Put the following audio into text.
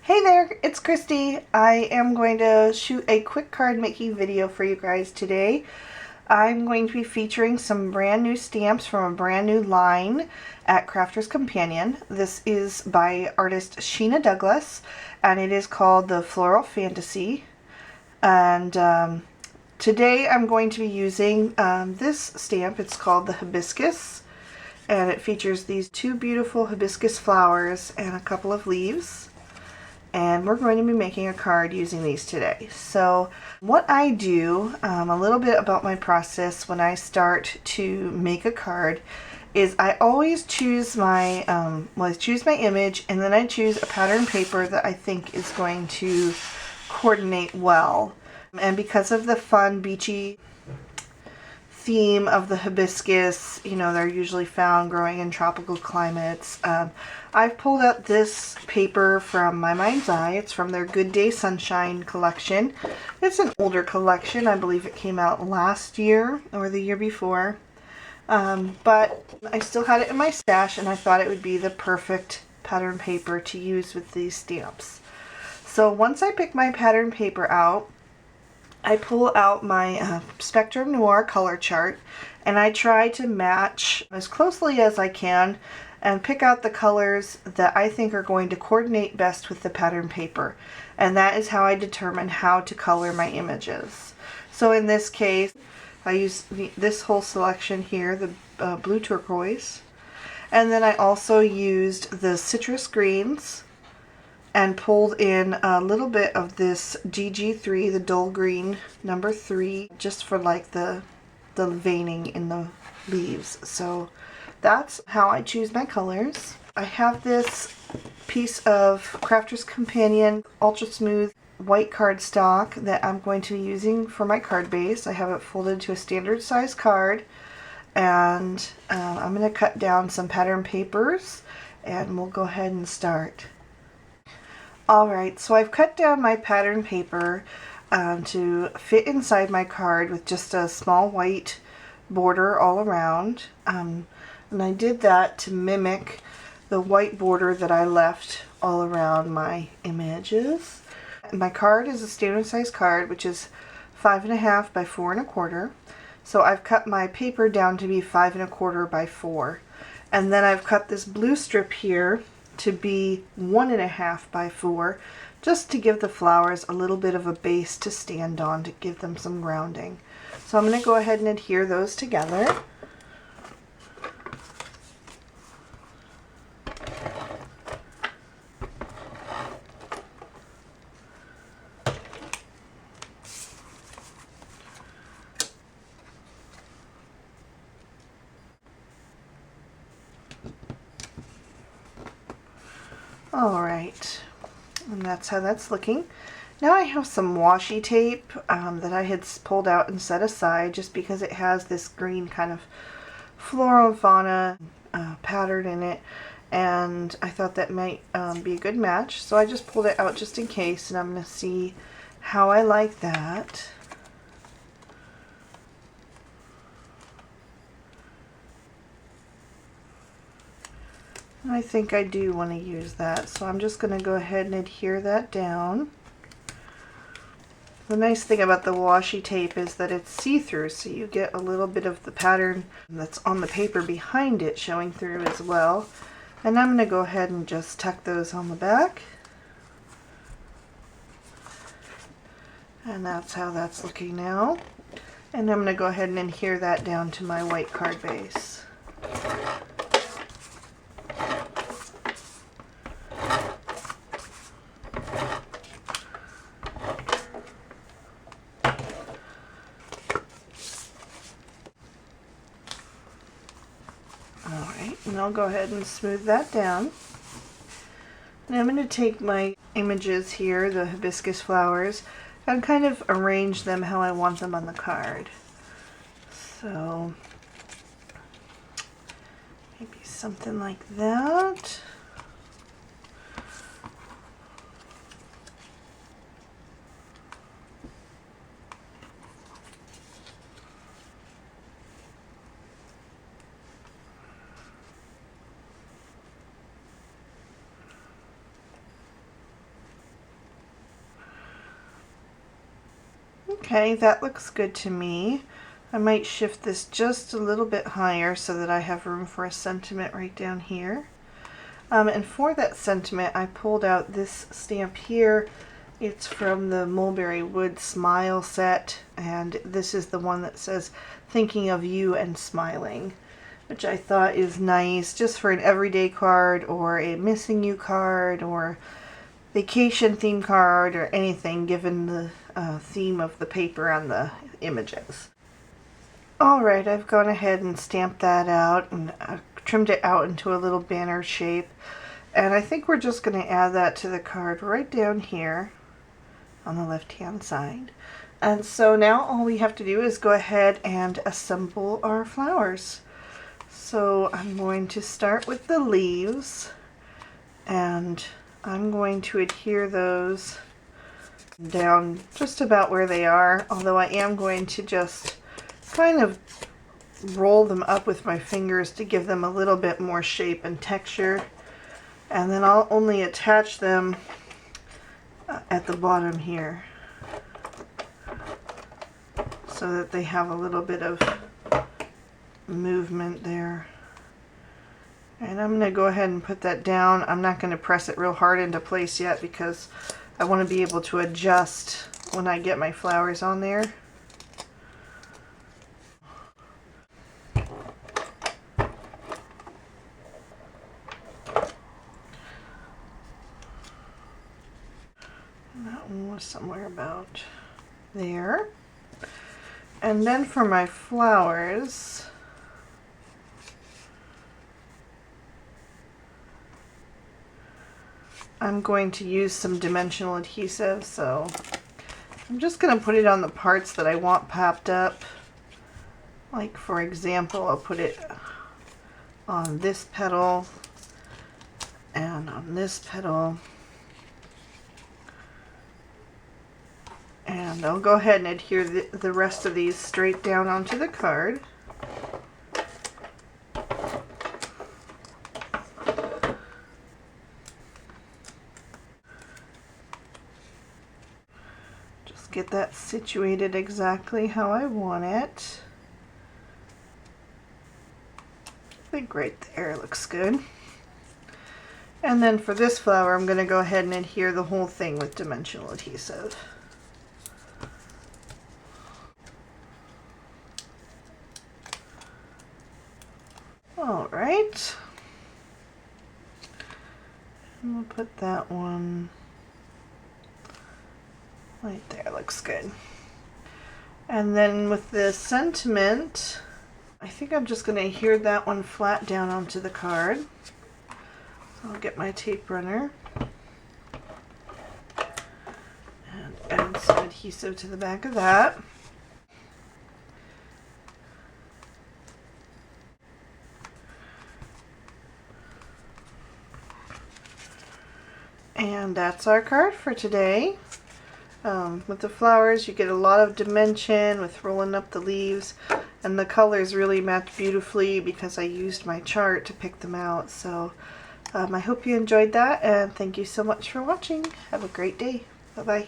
Hey there, it's Christy. I am going to shoot a quick card making video for you guys today. I'm going to be featuring some brand new stamps from a brand new line at Crafter's Companion. This is by artist Sheena Douglas, and it is called the Floral Fantasy. And today I'm going to be using this stamp. It's called the Hibiscus, and it features these two beautiful hibiscus flowers and a couple of leaves. And we're going to be making a card using these today. So what I do, a little bit about my process when I start to make a card, is I always choose my choose my image, and then I choose a pattern paper that I think is going to coordinate well. And because of the fun beachy theme of the hibiscus, you know, they're usually found growing in tropical climates. I've pulled out this paper from My Mind's Eye. It's from their Good Day Sunshine collection. It's an older collection. I believe it came out last year or the year before. But I still had it in my stash, and I thought it would be the perfect pattern paper to use with these stamps. So once I pick my pattern paper out, I pull out my Spectrum Noir color chart, and I try to match as closely as I can and pick out the colors that I think are going to coordinate best with the pattern paper. And that is how I determine how to color my images. So in this case, I use this whole selection here, the blue turquoise. And then I also used the citrus greens and pulled in a little bit of this DG3, the dull green number 3, just for like the veining in the leaves. So that's how I choose my colors. I have this piece of Crafter's Companion Ultra Smooth white cardstock that I'm going to be using for my card base. I have it folded to a standard size card, and I'm going to cut down some pattern papers, and we'll go ahead and start. Alright, so I've cut down my pattern paper to fit inside my card with just a small white border all around. And I did that to mimic the white border that I left all around my images. My card is a standard size card, which is 5.5 by 4 1/4. So I've cut my paper down to be 5 1/4 by 4. And then I've cut this blue strip here to be 1.5 by 4, just to give the flowers a little bit of a base to stand on, to give them some grounding. So I'm going to go ahead and adhere those together. Alright, and that's how that's looking. Now I have some washi tape that I had pulled out and set aside just because it has this green kind of floral and fauna pattern in it, and I thought that might be a good match. So I just pulled it out just in case, and I'm going to see how I like that. I think I do want to use that, so I'm just going to go ahead and adhere that down. The nice thing about the washi tape is that it's see-through, so you get a little bit of the pattern that's on the paper behind it showing through as well. And I'm going to go ahead and just tuck those on the back. And that's how that's looking now. And I'm going to go ahead and adhere that down to my white card base. Alright, and And I'll go ahead and smooth that down. And I'm going to take my images here, the hibiscus flowers, and kind of arrange them how I want them on the card. So maybe something like that. Okay, that looks good to me. I might shift this just a little bit higher so that I have room for a sentiment right down here. And for that sentiment, I pulled out this stamp here. It's from the Mulberry Wood Smile set, and this is the one that says, "Thinking of you and smiling," which I thought is nice just for an everyday card or a missing you card or vacation theme card or anything, given the theme of the paper on the images. Alright, I've gone ahead and stamped that out and trimmed it out into a little banner shape, and I think we're just going to add that to the card right down here on the left hand side. And so now all we have to do is go ahead and assemble our flowers. So I'm going to start with the leaves, and I'm going to adhere those down just about where they are, although I am going to just kind of roll them up with my fingers to give them a little bit more shape and texture. And then I'll only attach them at the bottom here so that they have a little bit of movement there. And I'm going to go ahead and put that down. I'm not going to press it real hard into place yet because I want to be able to adjust when I get my flowers on there. That one was somewhere about there. And then for my flowers, I'm going to use some dimensional adhesive, so I'm just going to put it on the parts that I want popped up. Like, for example, I'll put it on this petal and on this petal. And I'll go ahead and adhere the rest of these straight down onto the card. Just get that situated exactly how I want it. I think right there looks good. And then for this flower, I'm going to go ahead and adhere the whole thing with dimensional adhesive. Alright, and we'll put that one right there, looks good. And then with the sentiment, I think I'm just going to adhere that one flat down onto the card. So I'll get my tape runner and add some adhesive to the back of that. And that's our card for today. With the flowers, you get a lot of dimension with rolling up the leaves, and the colors really match beautifully because I used my chart to pick them out. So I hope you enjoyed that, and thank you so much for watching. Have a great day. Bye-bye.